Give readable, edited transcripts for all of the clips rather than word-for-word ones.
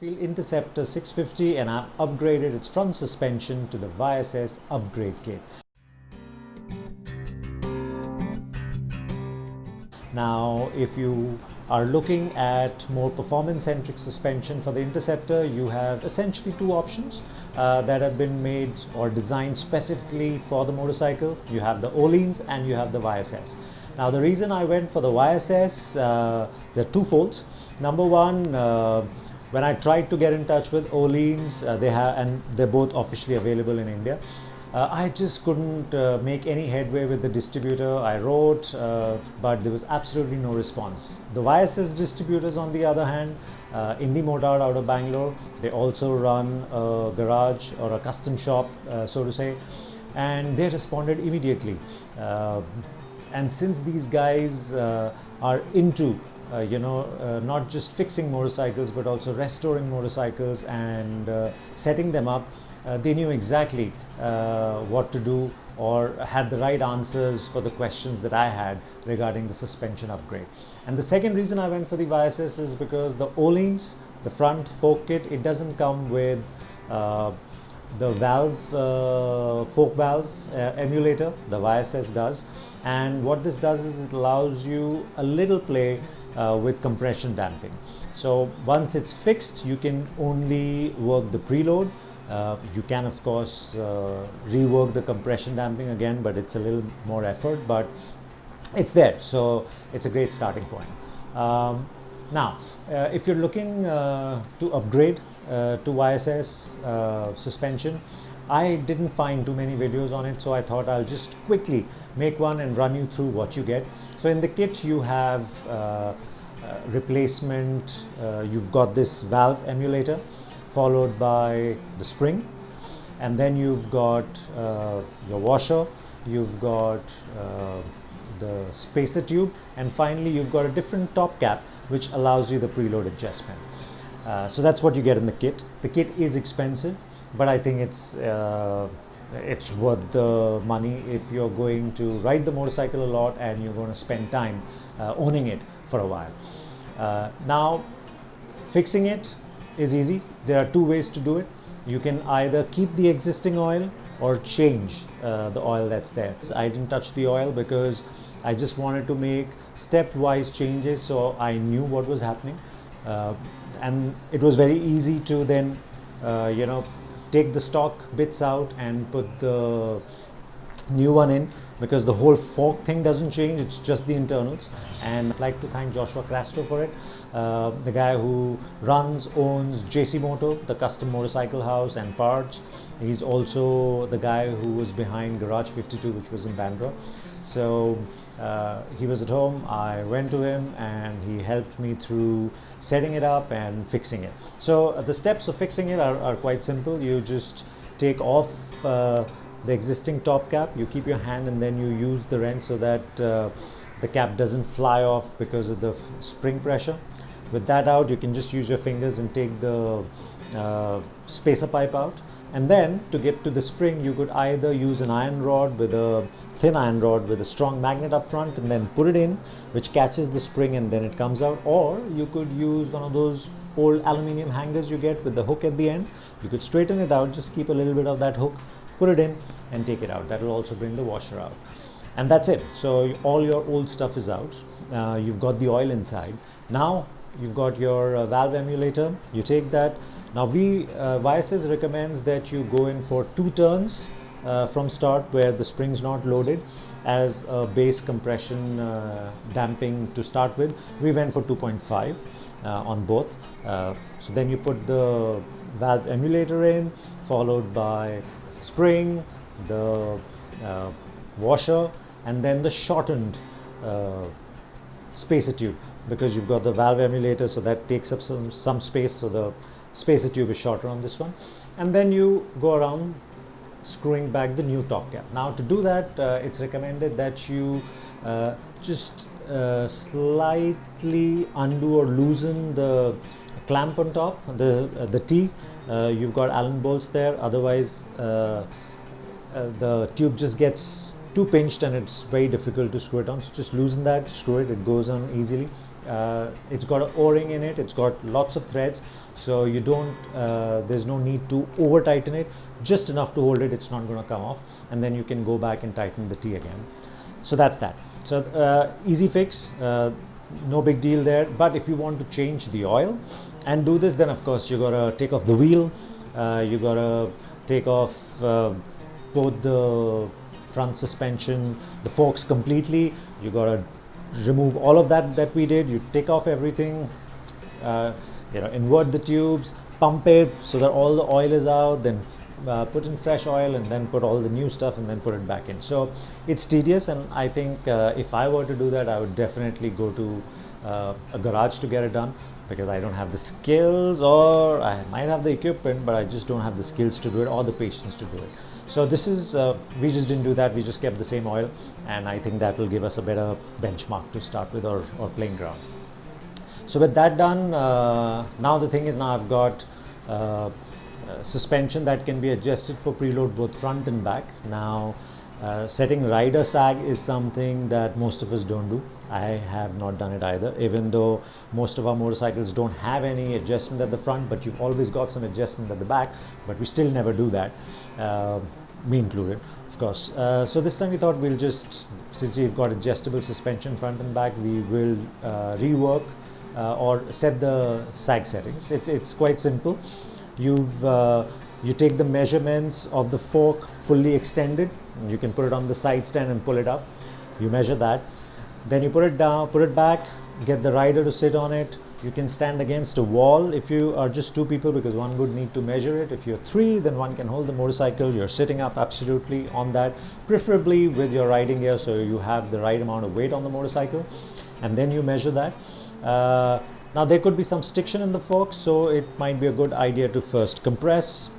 Field Interceptor 650 and I've upgraded its front suspension to the YSS upgrade kit. Now, if you are looking at more performance-centric suspension for the Interceptor, you have essentially two options that have been made or designed specifically for the motorcycle. You have the Öhlins and you have the YSS. Now, the reason I went for the YSS, there are two folds. Number one, when I tried to get in touch with Öhlins, and they're both officially available in India. I just couldn't make any headway with the distributor. I wrote, but there was absolutely no response. The YSS distributors, on the other hand, Indie Motard out of Bangalore, they also run a garage or a custom shop, so to say, and they responded immediately. And since these guys are into not just fixing motorcycles but also restoring motorcycles and setting them up, they knew exactly what to do or had the right answers for the questions that I had regarding the suspension upgrade. And the second reason I went for the YSS is because the Öhlins, the front fork kit, it doesn't come with the fork valve emulator. The YSS does, and what this does is it allows you a little play with compression damping. So once it's fixed, you can only work the preload. You can of course rework the compression damping again, but it's a little more effort, but it's there, so it's a great starting point. Now, if you're looking to upgrade to YSS suspension, I didn't find too many videos on it, so I thought I'll just quickly make one and run you through what you get. So in the kit you have replacement, you've got this valve emulator followed by the spring, and then you've got your washer, you've got the spacer tube, and finally you've got a different top cap which allows you the preload adjustment. So that's what you get in the kit. The kit is expensive, but I think it's worth the money if you're going to ride the motorcycle a lot and you're going to spend time owning it for a while. Now, fixing it is easy. There are two ways to do it. You can either keep the existing oil or change the oil that's there. I didn't touch the oil because I just wanted to make stepwise changes so I knew what was happening. And it was very easy to then take the stock bits out and put the new one in, because the whole fork thing doesn't change, it's just the internals. And I'd like to thank Joshua Crasto for it, the guy who owns JC Moto, the custom motorcycle house and parts. He's also the guy who was behind Garage 52, which was in Bandra. So he was at home, I went to him and he helped me through setting it up and fixing it. So the steps of fixing it are quite simple. You just take off the existing top cap, you keep your hand and then you use the wrench so that the cap doesn't fly off because of the spring pressure. With that out, you can just use your fingers and take the spacer pipe out. And then to get to the spring, you could either use an iron rod with a thin iron rod with a strong magnet up front and then put it in, which catches the spring and then it comes out, or you could use one of those old aluminium hangers you get with the hook at the end. You could straighten it out, just keep a little bit of that hook, put it in and take it out. That will also bring the washer out, and that's it. So all your old stuff is out. You've got the oil inside. Now you've got your valve emulator. You take that. Now YSS recommends that you go in for 2 turns from start where the spring's not loaded as a base compression damping to start with. We went for 2.5 on both. So then you put the valve emulator in, followed by spring, the washer, and then the shortened spacer tube, because you've got the valve emulator, so that takes up some space, so the spacer tube is shorter on this one. And then you go around screwing back the new top cap. Now to do that, it's recommended that you just slightly undo or loosen the clamp on top, the T. You've got Allen bolts there, otherwise the tube just gets too pinched and it's very difficult to screw it on. So just loosen that, screw it, it goes on easily. It's got an o-ring in it, it's got lots of threads, so you don't there's no need to over tighten it, just enough to hold it, it's not going to come off, and then you can go back and tighten the T again. So that's that. So easy fix, no big deal there. But if you want to change the oil and do this, then of course you gotta take off the wheel, you gotta take off both the front suspension, the forks completely. You gotta remove all of that we did. You take off everything, invert the tubes, pump it so that all the oil is out, then put in fresh oil, and then put all the new stuff, and then put it back in. So it's tedious, and I think if I were to do that, I would definitely go to a garage to get it done, because I don't have the skills, or I might have the equipment, but I just don't have the skills to do it or the patience to do it. So this is, we just didn't do that, we just kept the same oil, and I think that will give us a better benchmark to start with, or playing ground. So with that done, now the thing is, now I've got suspension that can be adjusted for preload both front and back. Now setting rider sag is something that most of us don't do. I have not done it either, even though most of our motorcycles don't have any adjustment at the front, but you've always got some adjustment at the back, but we still never do that, me included, of course. So this time we thought we'll just, since we've got adjustable suspension front and back, we will rework or set the sag settings. It's quite simple. You take the measurements of the fork fully extended, and you can put it on the side stand and pull it up. You measure that, then you put it down, put it back, get the rider to sit on it. You can stand against a wall if you are just two people, because one would need to measure it. If you're three, then one can hold the motorcycle. You're sitting up absolutely on that, preferably with your riding gear, so you have the right amount of weight on the motorcycle, and then you measure that. Now there could be some stiction in the forks, so it might be a good idea to first compress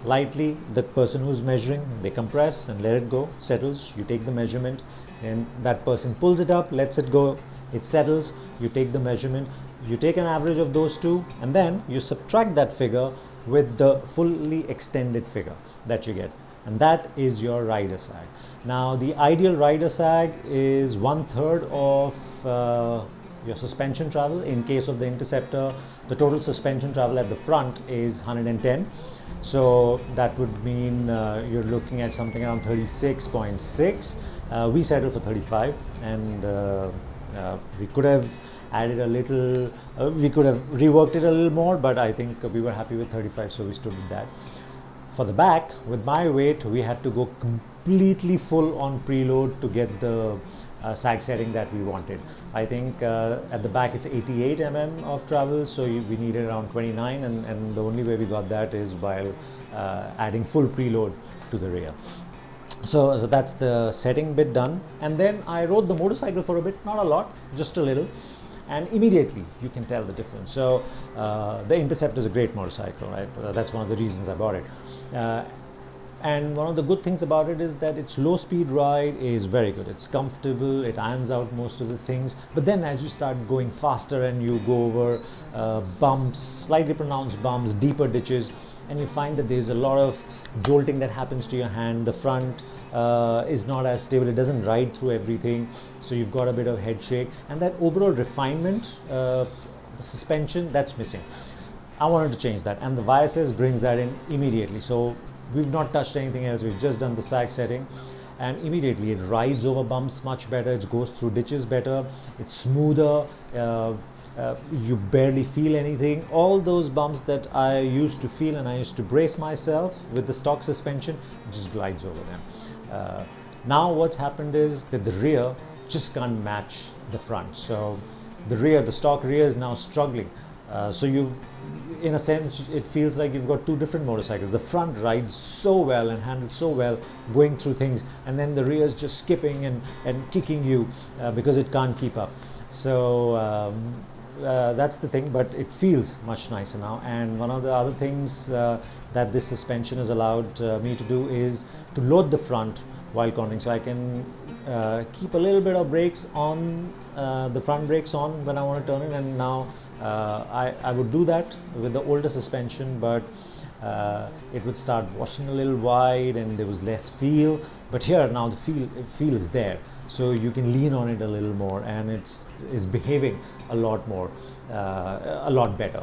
lightly. The person who's measuring, they compress and let it go, settles. You take the measurement, and that person pulls it up, lets it go, it settles. You take the measurement, you take an average of those two, and then you subtract that figure with the fully extended figure that you get, and that is your rider sag. Now the ideal rider sag is 1/3 of your suspension travel. In case of the Interceptor, the total suspension travel at the front is 110. So that would mean you're looking at something around 36.6. We settled for 35, and we could have added a little, we could have reworked it a little more, but I think we were happy with 35, so we stood with that. For the back, with my weight, we had to go completely full on preload to get the sag setting that we wanted. I think at the back it's 88 mm of travel, so we needed around 29, and the only way we got that is while adding full preload to the rear. So that's the setting bit done, and then I rode the motorcycle for a bit, not a lot, just a little, and immediately you can tell the difference. So the Interceptor is a great motorcycle, right? That's one of the reasons I bought it. And one of the good things about it is that its low speed ride is very good. It's comfortable, it irons out most of the things, but then as you start going faster and you go over bumps, slightly pronounced bumps, deeper ditches, and you find that there's a lot of jolting that happens to your hand. The front is not as stable, it doesn't ride through everything, so you've got a bit of head shake, and that overall refinement, the suspension, that's missing. I wanted to change that, and the YSS brings that in immediately. So we've not touched anything else, we've just done the sag setting, and immediately it rides over bumps much better, it goes through ditches better, it's smoother, you barely feel anything. All those bumps that I used to feel and I used to brace myself with the stock suspension, it just glides over them. Now what's happened is that the rear just can't match the front, so the stock rear is now struggling. So in a sense, it feels like you've got two different motorcycles. The front rides so well and handles so well going through things, and then the rear is just skipping and kicking you because it can't keep up. So that's the thing, but it feels much nicer now. And one of the other things that this suspension has allowed me to do is to load the front while cornering, so I can keep a little bit of brakes on, the front brakes on when I want to turn it. And now I would do that with the older suspension, but it would start washing a little wide and there was less feel. But here now the feel is there. so you can lean on it a little more, and it's is behaving a lot more, a lot better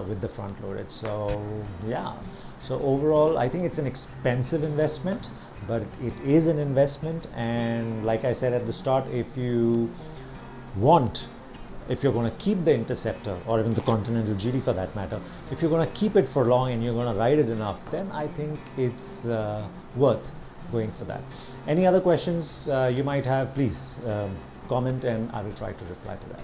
with the front loaded. So yeah, so overall I think it's an expensive investment, but it is an investment. And like I said at the start, if you're going to keep the Interceptor, or even the Continental GT for that matter, if you're going to keep it for long and you're going to ride it enough, then I think it's worth going for that. Any other questions you might have, please comment and I will try to reply to that.